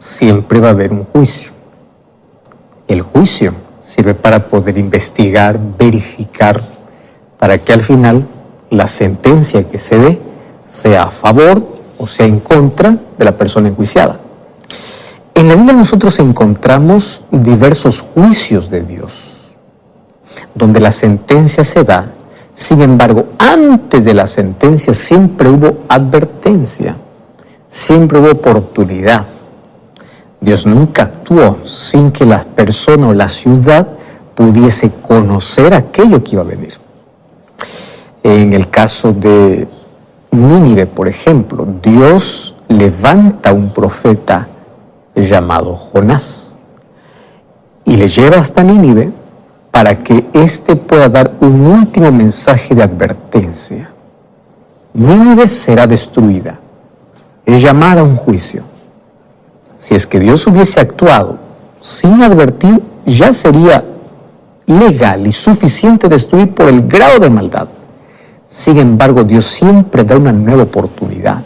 Siempre va a haber un juicio. El juicio sirve para poder investigar, verificar, para que al final la sentencia que se dé sea a favor o sea en contra de la persona enjuiciada. En la Biblia nosotros encontramos diversos juicios de Dios, donde la sentencia se da. Sin embargo, antes de la sentencia siempre hubo advertencia, siempre hubo oportunidad. Dios nunca actuó sin que la persona o la ciudad pudiese conocer aquello que iba a venir. En el caso de Nínive, por ejemplo, Dios levanta a un profeta llamado Jonás y le lleva hasta Nínive para que éste pueda dar un último mensaje de advertencia. Nínive será destruida, es llamada a un juicio. Si es que Dios hubiese actuado sin advertir, ya sería legal y suficiente destruir por el grado de maldad. Sin embargo, Dios siempre da una nueva oportunidad.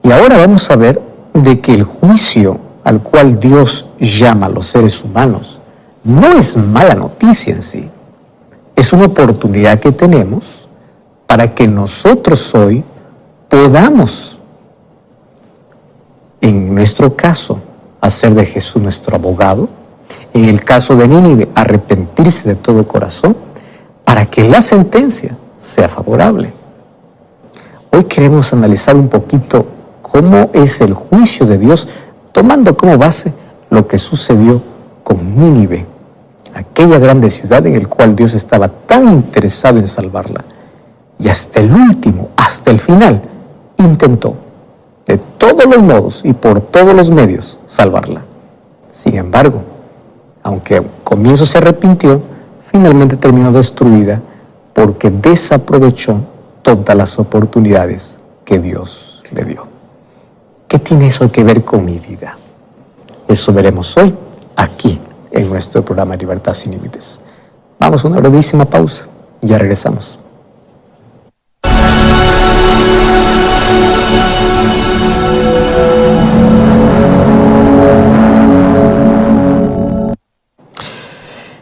Y ahora vamos a ver de que el juicio al cual Dios llama a los seres humanos no es mala noticia en sí. Es una oportunidad que tenemos para que nosotros hoy podamos, en nuestro caso, hacer de Jesús nuestro abogado. En el caso de Nínive, arrepentirse de todo corazón para que la sentencia sea favorable. Hoy queremos analizar un poquito cómo es el juicio de Dios, tomando como base lo que sucedió con Nínive, aquella grande ciudad en la cual Dios estaba tan interesado en salvarla. Y hasta el último, hasta el final, intentó de todos los modos y por todos los medios salvarla. Sin embargo, aunque al comienzo se arrepintió, finalmente terminó destruida porque desaprovechó todas las oportunidades que Dios le dio. ¿Qué tiene eso que ver con mi vida? Eso veremos hoy, aquí, en nuestro programa Libertad Sin Límites. Vamos a una brevísima pausa y ya regresamos.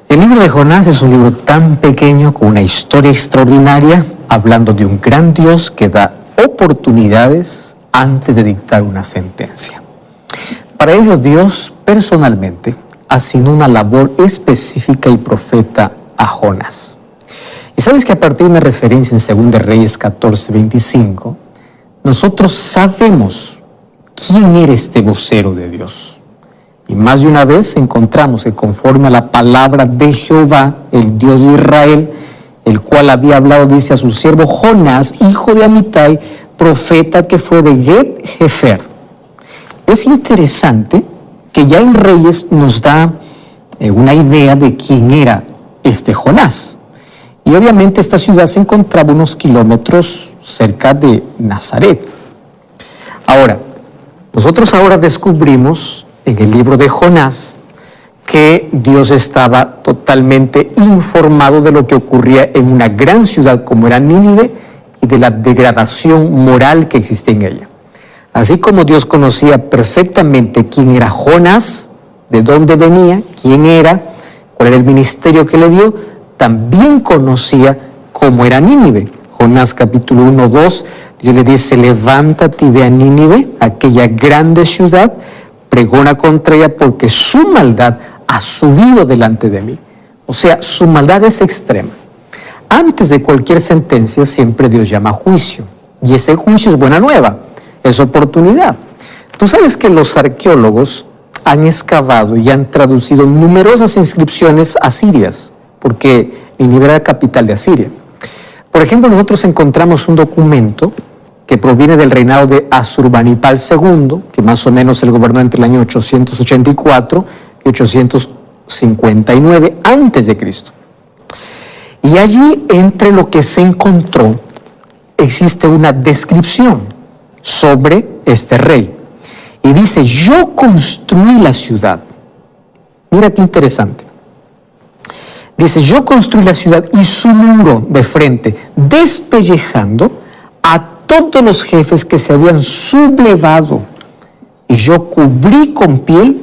El libro de Jonás es un libro tan pequeño, con una historia extraordinaria, hablando de un gran Dios que da oportunidades antes de dictar una sentencia. Para ello, Dios personalmente asignó una labor específica y profeta a Jonás. Y sabes que a partir de una referencia en 2 Reyes 14:25, nosotros sabemos quién era este vocero de Dios. Y más de una vez encontramos que conforme a la palabra de Jehová, el Dios de Israel, el cual había hablado, dice, a su siervo Jonás, hijo de Amitai, profeta que fue de Get-Hefer. Es interesante que ya en Reyes nos da una idea de quién era este Jonás. Y obviamente esta ciudad se encontraba unos kilómetros cerca de Nazaret. Ahora, nosotros ahora descubrimos en el libro de Jonás que Dios estaba totalmente informado de lo que ocurría en una gran ciudad como era Nínive y de la degradación moral que existe en ella. Así como Dios conocía perfectamente quién era Jonás, de dónde venía, quién era, cuál era el ministerio que le dio, también conocía cómo era Nínive. Jonás capítulo 1-2, Dios le dice, levántate y ve a Nínive, aquella grande ciudad, pregona contra ella porque su maldad ha subido delante de mí. O sea, su maldad es extrema. Antes de cualquier sentencia, siempre Dios llama a juicio. Y ese juicio es buena nueva, es oportunidad. Tú sabes que los arqueólogos han excavado y han traducido numerosas inscripciones asirias, porque Nínive era la capital de Asiria. Por ejemplo, nosotros encontramos un documento que proviene del reinado de Asurbanipal II, que más o menos él gobernó entre el año 884 y 859 a.C. Y allí, entre lo que se encontró, existe una descripción sobre este rey. Y dice, yo construí la ciudad. Mira qué interesante. Dice, yo construí la ciudad y su muro de frente, despellejando a todos los jefes que se habían sublevado yo cubrí con piel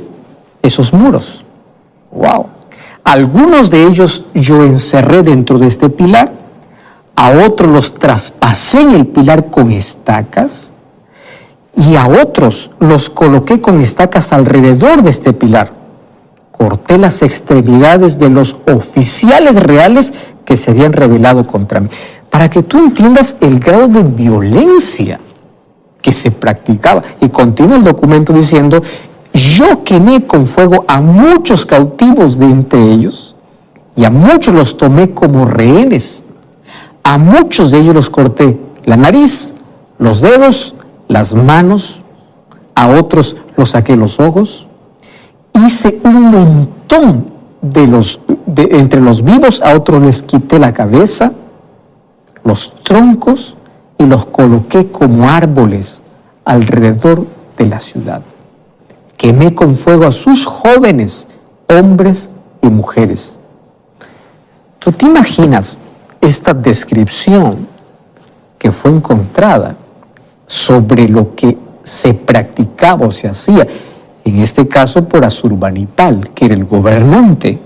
esos muros. ¡Wow! Algunos de ellos yo encerré dentro de este pilar, a otros los traspasé en el pilar con estacas y a otros los coloqué con estacas alrededor de este pilar. Corté las extremidades de los oficiales reales que se habían rebelado contra mí. Para que tú entiendas el grado de violencia que se practicaba. Y continúa el documento diciendo, yo quemé con fuego a muchos cautivos de entre ellos y a muchos los tomé como rehenes. A muchos de ellos los corté la nariz, los dedos, las manos, a otros los saqué los ojos. Hice un montón entre los vivos, a otros les quité la cabeza, los troncos y los coloqué como árboles alrededor de la ciudad. Quemé con fuego a sus jóvenes, hombres y mujeres. ¿Tú te imaginas esta descripción que fue encontrada sobre lo que se practicaba o se hacía? En este caso por Asurbanipal, que era el gobernante,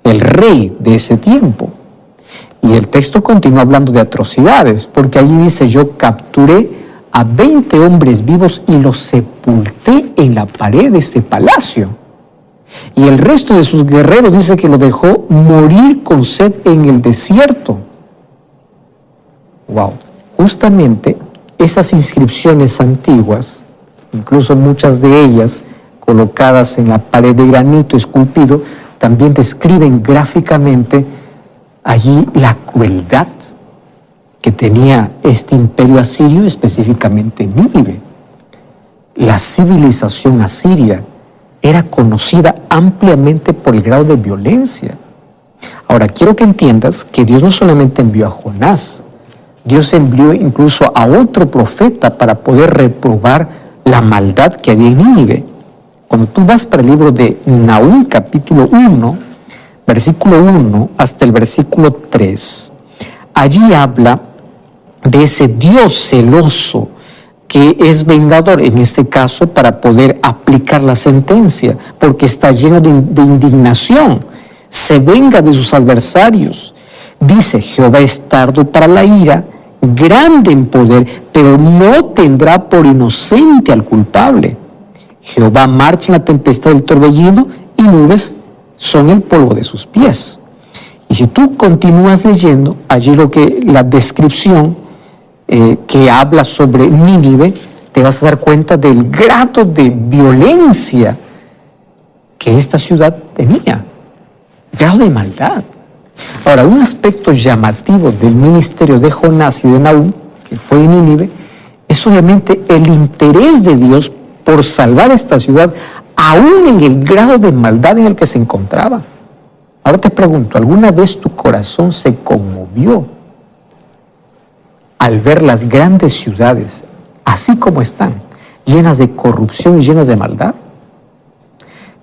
el rey de ese tiempo. Y el texto continúa hablando de atrocidades, porque allí dice, yo capturé a 20 hombres vivos y los sepulté en la pared de este palacio. Y el resto de sus guerreros dice que lo dejó morir con sed en el desierto. Wow, justamente esas inscripciones antiguas, incluso muchas de ellas colocadas en la pared de granito esculpido, también describen gráficamente allí la crueldad que tenía este imperio asirio, específicamente Nínive. La civilización asiria era conocida ampliamente por el grado de violencia. Ahora, quiero que entiendas que Dios no solamente envió a Jonás, Dios envió incluso a otro profeta para poder reprobar la maldad que había en Nínive. Cuando tú vas para el libro de Nahum, capítulo 1, versículo 1 hasta el versículo 3, allí habla de ese Dios celoso que es vengador, en este caso para poder aplicar la sentencia, porque está lleno de indignación, se venga de sus adversarios. Dice, Jehová es tardo para la ira, grande en poder, pero no tendrá por inocente al culpable. Jehová marcha en la tempestad del torbellino y nubes son el polvo de sus pies. Y si tú continúas leyendo, allí la descripción que habla sobre Nínive, te vas a dar cuenta del grado de violencia que esta ciudad tenía, grado de maldad. Ahora, un aspecto llamativo del ministerio de Jonás y de Nahum, que fue en Nínive, es obviamente el interés de Dios por salvar esta ciudad, aún en el grado de maldad en el que se encontraba. Ahora te pregunto, ¿alguna vez tu corazón se conmovió al ver las grandes ciudades, así como están, llenas de corrupción y llenas de maldad?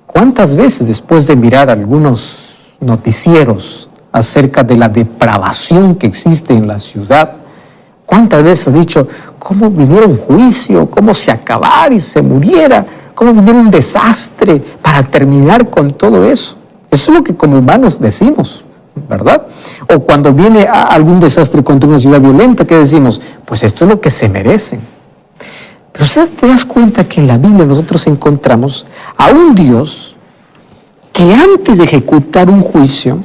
¿Cuántas veces después de mirar algunos noticieros acerca de la depravación que existe en la ciudad, cuántas veces has dicho, cómo viniera un juicio, cómo se acabara y se muriera, cómo viniera un desastre para terminar con todo eso? Eso es lo que como humanos decimos, ¿verdad? O cuando viene algún desastre contra una ciudad violenta, ¿qué decimos? Pues esto es lo que se merecen. Pero ¿sabes? Te das cuenta que en la Biblia nosotros encontramos a un Dios que antes de ejecutar un juicio,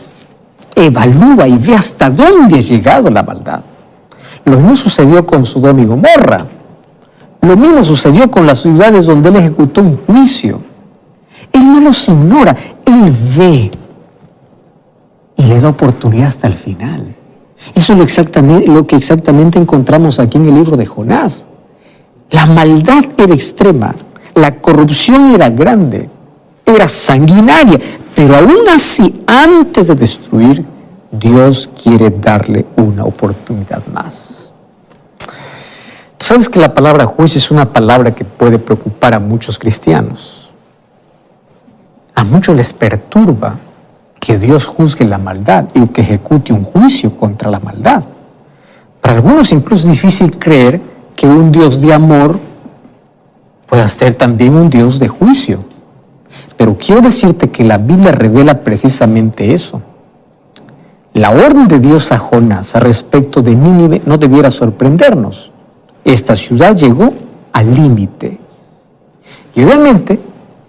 evalúa y ve hasta dónde ha llegado la maldad. Lo mismo sucedió con Sodoma y Gomorra. Lo mismo sucedió con las ciudades donde él ejecutó un juicio. Él no los ignora, él ve y le da oportunidad hasta el final. Eso es lo que exactamente encontramos aquí en el libro de Jonás. La maldad era extrema, la corrupción era grande, era sanguinaria, pero aún así, antes de destruir, Dios quiere darle una oportunidad más. Tú sabes que la palabra juicio es una palabra que puede preocupar a muchos cristianos. A muchos les perturba que Dios juzgue la maldad y que ejecute un juicio contra la maldad. Para algunos incluso es difícil creer que un Dios de amor pueda ser también un Dios de juicio. Pero quiero decirte que la Biblia revela precisamente eso. La orden de Dios a Jonás a respecto de Nínive no debiera sorprendernos. Esta ciudad llegó al límite. Y obviamente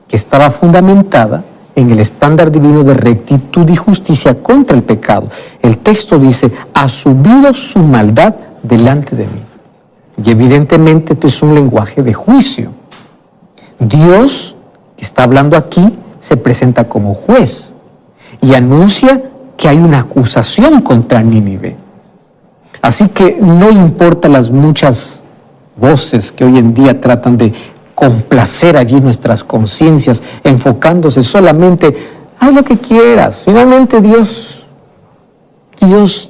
que estaba fundamentada en el estándar divino de rectitud y justicia contra el pecado. El texto dice, ha subido su maldad delante de mí. Y evidentemente esto es un lenguaje de juicio. Dios, que está hablando aquí, se presenta como juez y anuncia que hay una acusación contra Nínive. Así que no importa las muchas voces que hoy en día tratan de complacer allí nuestras conciencias, enfocándose solamente, haz lo que quieras. Finalmente Dios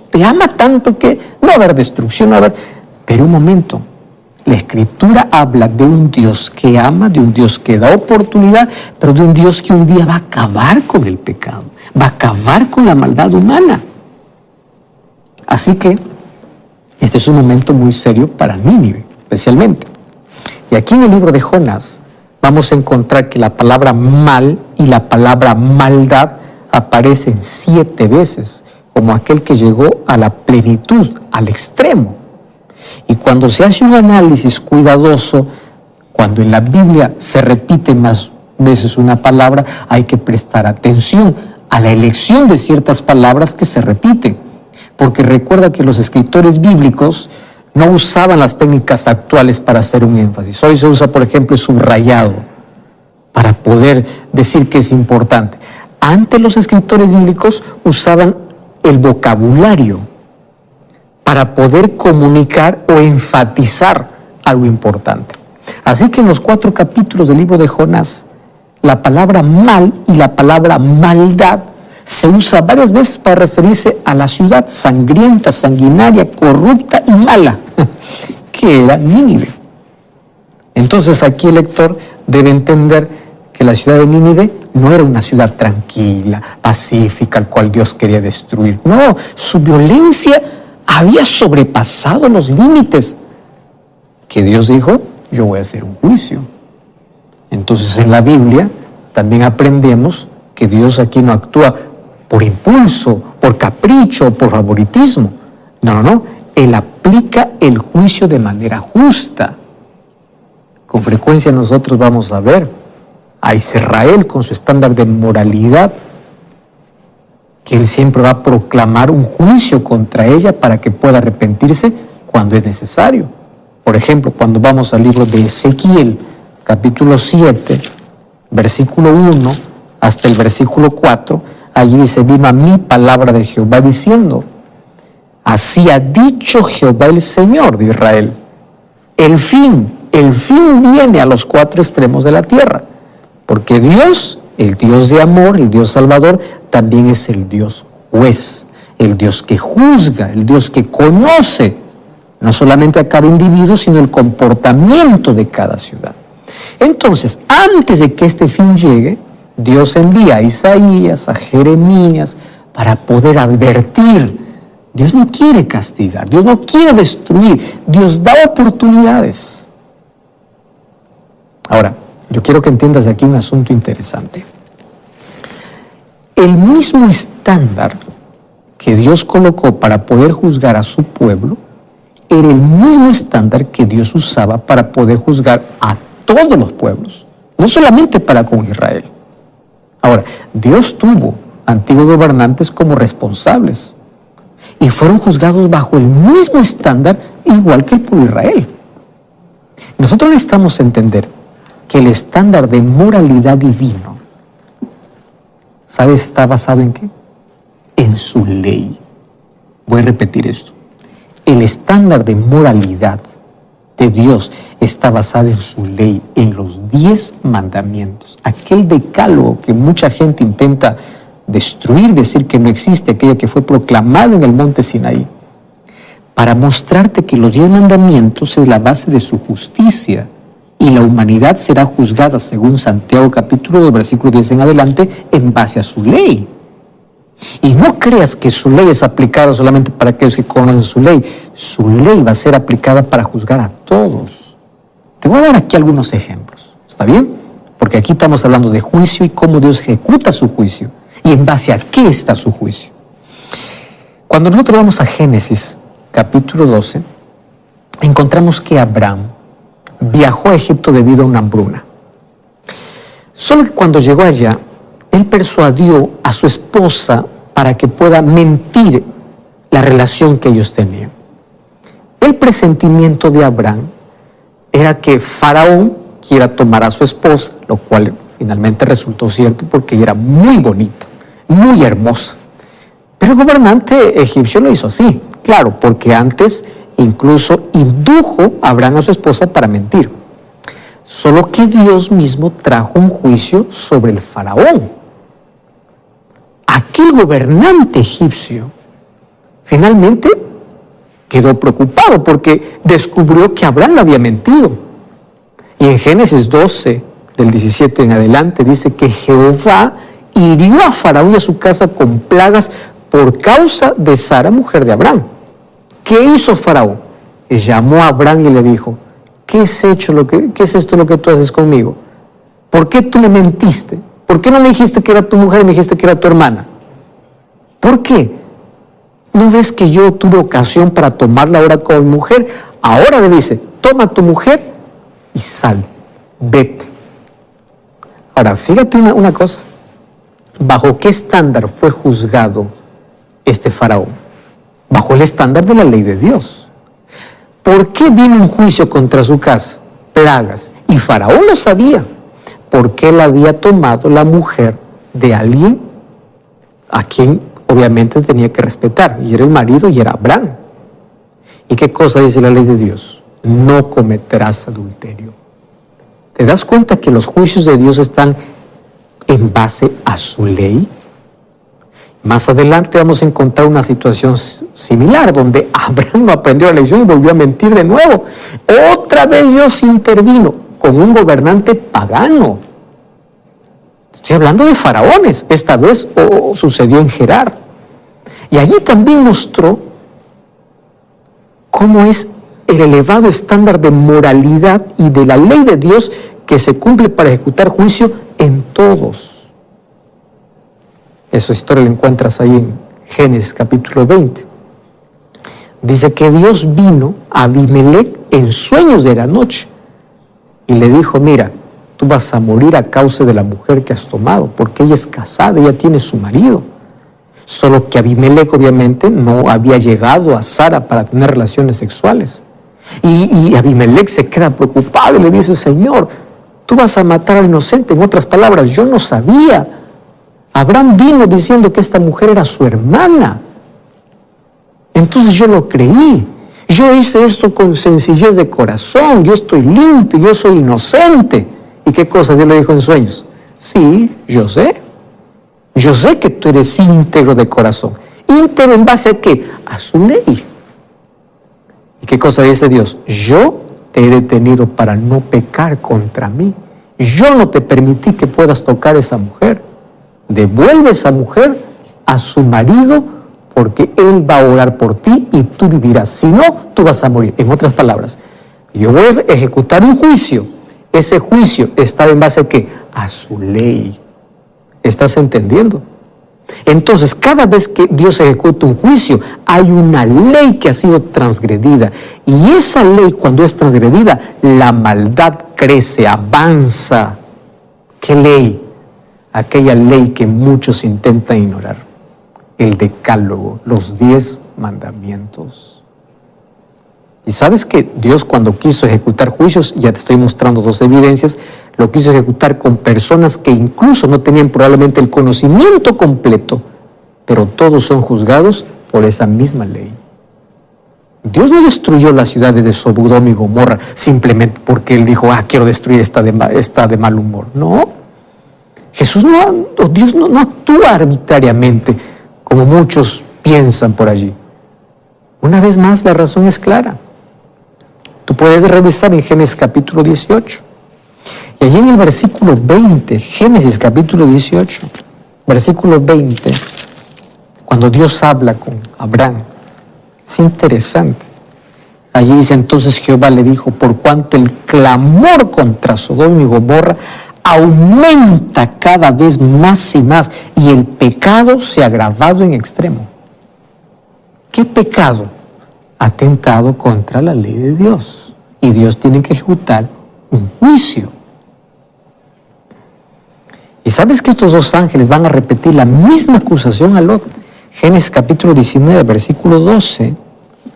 te ama tanto que no va a haber destrucción, no va a haber... Pero un momento, la Escritura habla de un Dios que ama, de un Dios que da oportunidad, pero de un Dios que un día va a acabar con el pecado, va a acabar con la maldad humana. Así que este es un momento muy serio para Nínive, especialmente. Y aquí en el libro de Jonás vamos a encontrar que la palabra mal y la palabra maldad aparecen 7 veces, como aquel que llegó a la plenitud, al extremo. Y cuando se hace un análisis cuidadoso, cuando en la Biblia se repite más veces una palabra, hay que prestar atención a la elección de ciertas palabras que se repiten. Porque recuerda que los escritores bíblicos no usaban las técnicas actuales para hacer un énfasis. Hoy se usa, por ejemplo, el subrayado para poder decir que es importante. Antes los escritores bíblicos usaban el vocabulario para poder comunicar o enfatizar algo importante. Así que en los 4 capítulos del libro de Jonás, la palabra mal y la palabra maldad se usa varias veces para referirse a la ciudad sangrienta, sanguinaria, corrupta y mala, que era Nínive. Entonces aquí el lector debe entender que la ciudad de Nínive no era una ciudad tranquila, pacífica, al cual Dios quería destruir. No, su violencia había sobrepasado los límites que Dios dijo, yo voy a hacer un juicio. Entonces en la Biblia también aprendemos que Dios aquí no actúa por impulso, por capricho, por favoritismo. No. Él aplica el juicio de manera justa. Con frecuencia nosotros vamos a ver a Israel con su estándar de moralidad, que Él siempre va a proclamar un juicio contra ella para que pueda arrepentirse cuando es necesario. Por ejemplo, cuando vamos al libro de Ezequiel, capítulo 7, versículo 1 hasta el versículo 4, allí dice, vino a mí palabra de Jehová diciendo, así ha dicho Jehová el Señor de Israel, el fin viene a los 4 extremos de la tierra, porque Dios, el Dios de amor, el Dios salvador, también es el Dios juez, el Dios que juzga, el Dios que conoce no solamente a cada individuo, sino el comportamiento de cada ciudad. Entonces, antes de que este fin llegue, Dios envía a Isaías, a Jeremías, para poder advertir. Dios no quiere castigar, Dios no quiere destruir, Dios da oportunidades. Ahora, yo quiero que entiendas aquí un asunto interesante. El mismo estándar que Dios colocó para poder juzgar a su pueblo era el mismo estándar que Dios usaba para poder juzgar a todos los pueblos, no solamente para con Israel. Ahora, Dios tuvo antiguos gobernantes como responsables y fueron juzgados bajo el mismo estándar igual que el pueblo de Israel. Nosotros necesitamos entender que el estándar de moralidad divino, ¿sabes? Está basado ¿en qué? En su ley. Voy a repetir esto. El estándar de moralidad de Dios está basado en su ley, en los 10 mandamientos. Aquel decálogo que mucha gente intenta destruir, decir que no existe, aquella que fue proclamada en el monte Sinaí, para mostrarte que los 10 mandamientos es la base de su justicia y la humanidad será juzgada, según Santiago capítulo 2, versículo 10 en adelante, en base a su ley. Y no creas que su ley es aplicada solamente para aquellos que conocen su ley. Su ley va a ser aplicada para juzgar a todos. Te voy a dar aquí algunos ejemplos, ¿está bien? Porque aquí estamos hablando de juicio y cómo Dios ejecuta su juicio y en base a qué está su juicio. Cuando nosotros vamos a Génesis, capítulo 12, encontramos que Abraham viajó a Egipto debido a una hambruna. Solo que cuando llegó allá, él persuadió a su esposa para que pueda mentir la relación que ellos tenían. El presentimiento de Abraham era que Faraón quiera tomar a su esposa, lo cual finalmente resultó cierto porque ella era muy bonita, muy hermosa. Pero el gobernante egipcio lo hizo así, claro, porque antes incluso indujo a Abraham a su esposa para mentir. Solo que Dios mismo trajo un juicio sobre el faraón. Aquel gobernante egipcio finalmente quedó preocupado porque descubrió que Abraham le había mentido. Y en Génesis 12, del 17 en adelante, dice que Jehová hirió a Faraón y a su casa con plagas por causa de Sara, mujer de Abraham. ¿Qué hizo Faraón? Llamó a Abraham y le dijo, ¿qué es esto lo que tú haces conmigo? ¿Por qué tú me mentiste? ¿Por qué no me dijiste que era tu mujer y me dijiste que era tu hermana? ¿Por qué? ¿No ves que yo tuve ocasión para tomarla ahora como mujer? Ahora le dice, toma a tu mujer y sal, vete. Ahora, fíjate una cosa. ¿Bajo qué estándar fue juzgado este faraón? Bajo el estándar de la ley de Dios. ¿Por qué vino un juicio contra su casa? Plagas. Y Faraón lo sabía. Porque él había tomado la mujer de alguien a quien obviamente tenía que respetar. Y era el marido y era Abraham. ¿Y qué cosa dice la ley de Dios? No cometerás adulterio. ¿Te das cuenta que los juicios de Dios están en base a su ley? Más adelante vamos a encontrar una situación similar, donde Abraham no aprendió la lección y volvió a mentir de nuevo. Otra vez Dios intervino con un gobernante pagano. Estoy hablando de faraones. Esta vez sucedió en Gerar. Y allí también mostró cómo es el elevado estándar de moralidad y de la ley de Dios que se cumple para ejecutar juicio en todos. Esa historia la encuentras ahí en Génesis capítulo 20. Dice que Dios vino a Abimelec en sueños de la noche y le dijo, mira, tú vas a morir a causa de la mujer que has tomado, porque ella es casada, ella tiene su marido. Solo que Abimelec obviamente no había llegado a Sara para tener relaciones sexuales. Y Abimelec se queda preocupado y le dice, Señor, tú vas a matar al inocente. En otras palabras, yo no sabía. Abraham vino diciendo que esta mujer era su hermana. Entonces yo lo creí. Yo hice esto con sencillez de corazón. Yo estoy limpio, yo soy inocente. ¿Y qué cosa Dios le dijo en sueños? Sí, yo sé. Yo sé que tú eres íntegro de corazón. ¿Íntegro en base a qué? A su ley. ¿Y qué cosa dice Dios? Yo te he detenido para no pecar contra mí. Yo no te permití que puedas tocar a esa mujer. Devuelve a esa mujer a su marido porque él va a orar por ti y tú vivirás. Si no, tú vas a morir. En otras palabras, yo voy a ejecutar un juicio. Ese juicio está en base a ¿qué? A su ley. ¿Estás entendiendo? Entonces, cada vez que Dios ejecuta un juicio, hay una ley que ha sido transgredida. Y esa ley, cuando es transgredida, la maldad crece, avanza. ¿Qué ley? Aquella ley que muchos intentan ignorar. El decálogo, los 10 mandamientos. Y sabes que Dios, cuando quiso ejecutar juicios, ya te estoy mostrando 2 evidencias, lo quiso ejecutar con personas que incluso no tenían probablemente el conocimiento completo, pero todos son juzgados por esa misma ley. Dios no destruyó las ciudades de Sodoma y Gomorra simplemente porque Él dijo, quiero destruir esta de mal humor. No. Dios no actúa arbitrariamente, como muchos piensan por allí. Una vez más, la razón es clara. Tú puedes revisar en Génesis capítulo 18. Y allí en el versículo 20, Génesis capítulo 18, versículo 20, cuando Dios habla con Abraham, es interesante. Allí dice, entonces Jehová le dijo, por cuanto el clamor contra Sodoma y Gomorra aumenta cada vez más y más, y el pecado se ha agravado en extremo. ¿Qué pecado? Atentado contra la ley de Dios. Y Dios tiene que ejecutar un juicio. Y sabes que estos dos ángeles van a repetir la misma acusación a Lot. Génesis capítulo 19, versículo 12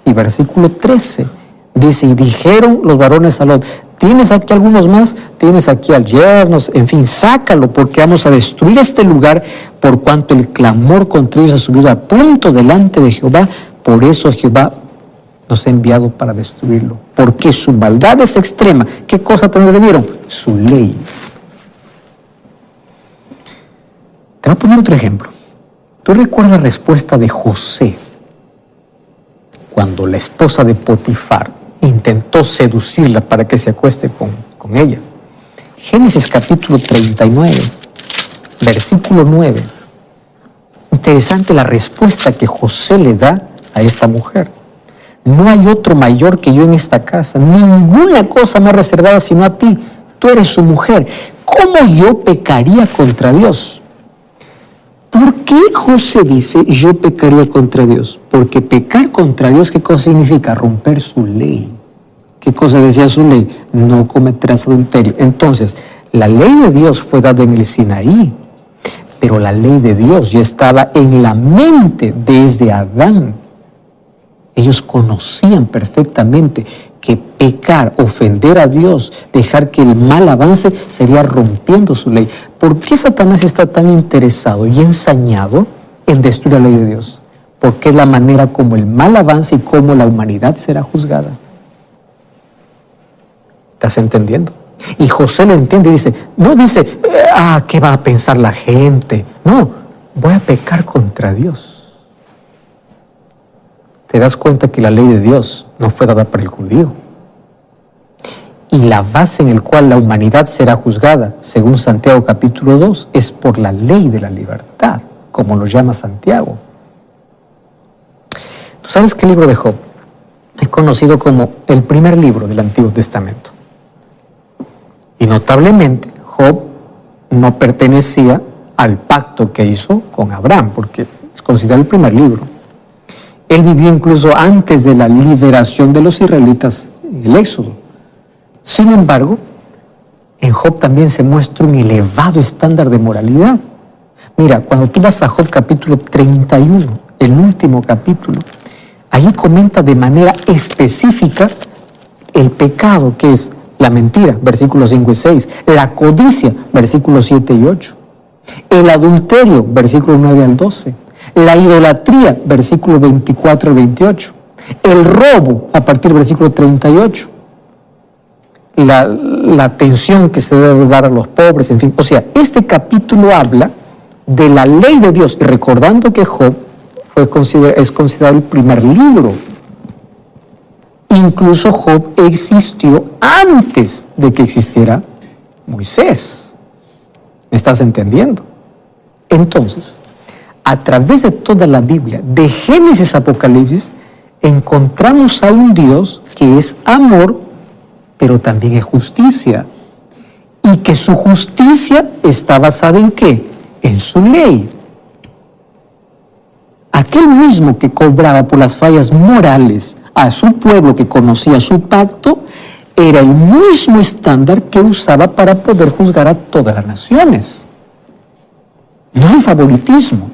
y versículo 13. Dice, y dijeron los varones a Lot, ¿tienes aquí algunos más? ¿Tienes aquí al yerno? En fin, sácalo, porque vamos a destruir este lugar, por cuanto el clamor contra ellos ha subido a punto delante de Jehová. Por eso Jehová nos ha enviado para destruirlo, porque su maldad es extrema. ¿Qué cosa transgredieron? Su ley. Te voy a poner otro ejemplo. ¿Tú recuerdas la respuesta de José cuando la esposa de Potifar intentó seducirla para que se acueste con ella? Génesis capítulo 39, versículo 9. Interesante la respuesta que José le da a esta mujer. No hay otro mayor que yo en esta casa, ninguna cosa más reservada sino a ti. Tú eres su mujer. ¿Cómo yo pecaría contra Dios? ¿Por qué José dice, yo pecaría contra Dios? Porque pecar contra Dios, ¿qué cosa significa? Romper su ley. ¿Qué cosa decía su ley? No cometerás adulterio. Entonces, la ley de Dios fue dada en el Sinaí, pero la ley de Dios ya estaba en la mente desde Adán. Ellos conocían perfectamente que pecar, ofender a Dios, dejar que el mal avance, sería rompiendo su ley. ¿Por qué Satanás está tan interesado y ensañado en destruir la ley de Dios? Porque es la manera como el mal avanza y cómo la humanidad será juzgada. ¿Estás entendiendo? Y José lo entiende y dice, no dice, ¿qué va a pensar la gente? No, voy a pecar contra Dios. Te das cuenta que la ley de Dios no fue dada para el judío. Y la base en la cual la humanidad será juzgada, según Santiago capítulo 2, es por la ley de la libertad, como lo llama Santiago. ¿Tú sabes que el libro de Job es conocido como el primer libro del Antiguo Testamento? Y notablemente, Job no pertenecía al pacto que hizo con Abraham, porque es considerado el primer libro. Él vivió incluso antes de la liberación de los israelitas en el Éxodo. Sin embargo, en Job también se muestra un elevado estándar de moralidad. Mira, cuando tú vas a Job capítulo 31, el último capítulo, allí comenta de manera específica el pecado, que es la mentira, versículos 5 y 6, la codicia, versículos 7 y 8, el adulterio, versículos 9 al 12, la idolatría, versículo 24 al 28, el robo, a partir del versículo 38, la atención que se debe dar a los pobres, en fin. O sea, este capítulo habla de la ley de Dios, y recordando que Job es considerado el primer libro. Incluso Job existió antes de que existiera Moisés. ¿Me estás entendiendo? Entonces, a través de toda la Biblia, de Génesis a Apocalipsis, encontramos a un Dios que es amor, pero también es justicia. Y que su justicia está basada ¿en qué? En su ley. Aquel mismo que cobraba por las fallas morales a su pueblo que conocía su pacto, era el mismo estándar que usaba para poder juzgar a todas las naciones. No hay favoritismo.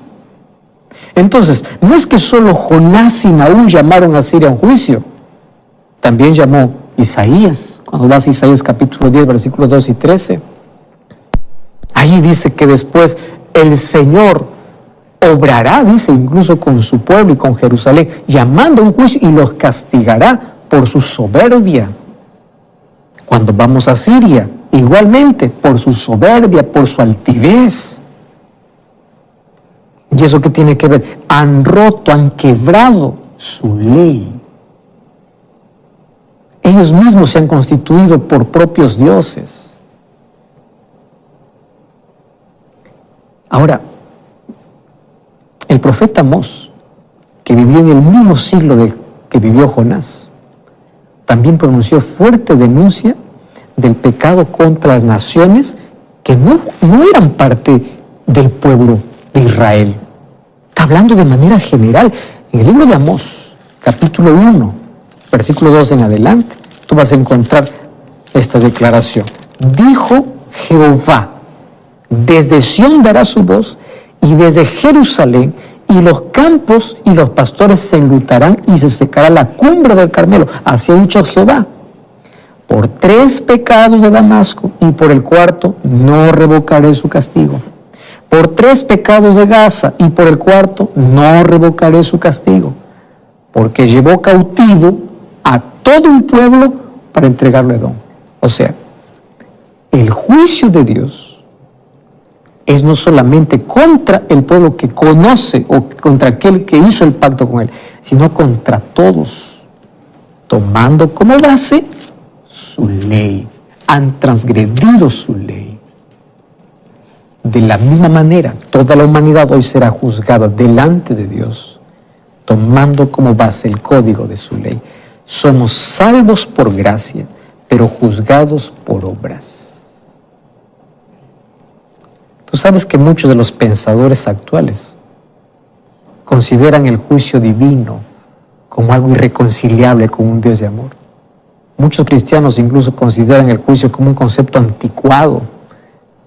Entonces, no es que solo Jonás y Nahum llamaron a Siria a un juicio. También llamó Isaías. Cuando vas a Isaías capítulo 10, versículos 2 y 13. Ahí dice que después el Señor obrará, dice, incluso con su pueblo y con Jerusalén, llamando a un juicio y los castigará por su soberbia. Cuando vamos a Siria, igualmente, por su soberbia, por su altivez. ¿Y eso qué tiene que ver? Han roto, han quebrado su ley. Ellos mismos se han constituido por propios dioses. Ahora, el profeta Amós, que vivió en el mismo siglo que vivió Jonás, también pronunció fuerte denuncia del pecado contra las naciones que no eran parte del pueblo de Israel. Está hablando de manera general. En el libro de Amós, capítulo 1, versículo 2 en adelante, tú vas a encontrar esta declaración. Dijo Jehová, desde Sión dará su voz, y desde Jerusalén, y los campos y los pastores se enlutarán, y se secará la cumbre del Carmelo. Así ha dicho Jehová. Por 3 pecados de Damasco, y por el 4 no revocaré su castigo. Por 3 pecados de Gaza, y por el 4 no revocaré su castigo. Porque llevó cautivo a todo un pueblo para entregarlo a Edom. O sea, el juicio de Dios es no solamente contra el pueblo que conoce o contra aquel que hizo el pacto con él, sino contra todos, tomando como base su ley. Han transgredido su ley. De la misma manera, toda la humanidad hoy será juzgada delante de Dios, tomando como base el código de su ley. Somos salvos por gracia, pero juzgados por obras. Tú sabes que muchos de los pensadores actuales consideran el juicio divino como algo irreconciliable con un Dios de amor. Muchos cristianos incluso consideran el juicio como un concepto anticuado,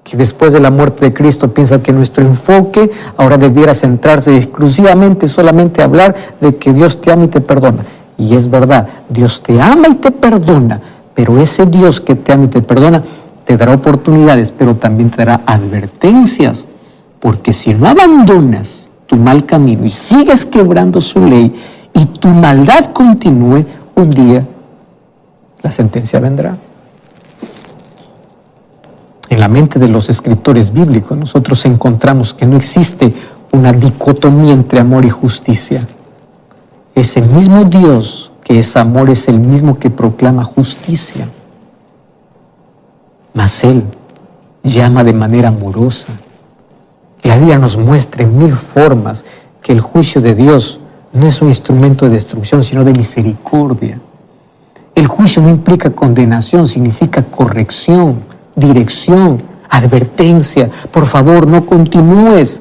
que después de la muerte de Cristo piensa que nuestro enfoque ahora debiera centrarse exclusivamente, solamente hablar de que Dios te ama y te perdona. Y es verdad, Dios te ama y te perdona, pero ese Dios que te ama y te perdona te dará oportunidades, pero también te dará advertencias, porque si no abandonas tu mal camino y sigues quebrando su ley y tu maldad continúe, un día la sentencia vendrá. En la mente de los escritores bíblicos nosotros encontramos que no existe una dicotomía entre amor y justicia. Ese mismo Dios que es amor es el mismo que proclama justicia. Mas Él llama de manera amorosa. La Biblia nos muestra en 1000 formas que el juicio de Dios no es un instrumento de destrucción, sino de misericordia. El juicio no implica condenación, significa corrección, dirección, advertencia. Por favor, no continúes.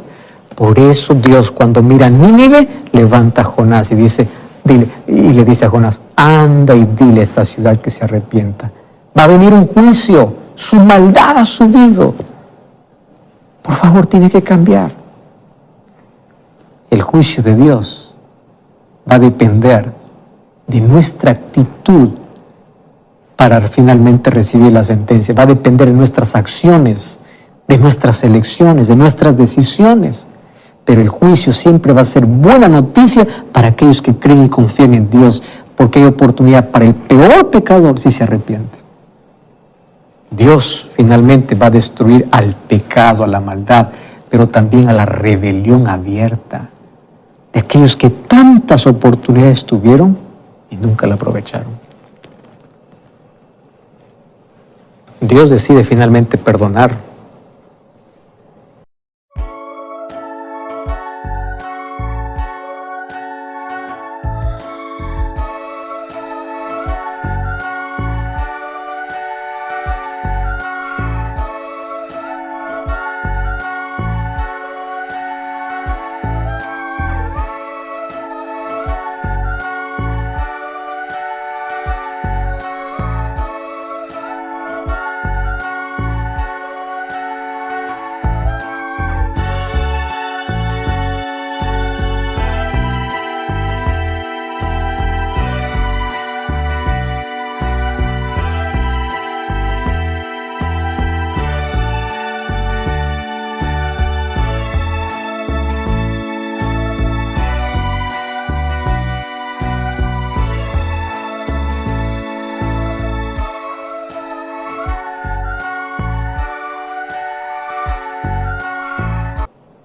Por eso Dios, cuando mira a Nínive, levanta a Jonás y le dice a Jonás, anda y dile a esta ciudad que se arrepienta. Va a venir un juicio. Su maldad ha subido. Por favor, tiene que cambiar. El juicio de Dios va a depender de nuestra actitud para finalmente recibir la sentencia. Va a depender de nuestras acciones, de nuestras elecciones, de nuestras decisiones. Pero el juicio siempre va a ser buena noticia para aquellos que creen y confían en Dios, porque hay oportunidad para el peor pecador si se arrepiente. Dios finalmente va a destruir al pecado, a la maldad, pero también a la rebelión abierta de aquellos que tantas oportunidades tuvieron y nunca la aprovecharon. Dios decide finalmente perdonar.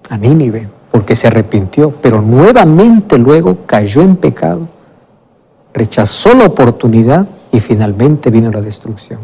A Nínive, porque se arrepintió, pero nuevamente luego cayó en pecado, rechazó la oportunidad y finalmente vino la destrucción.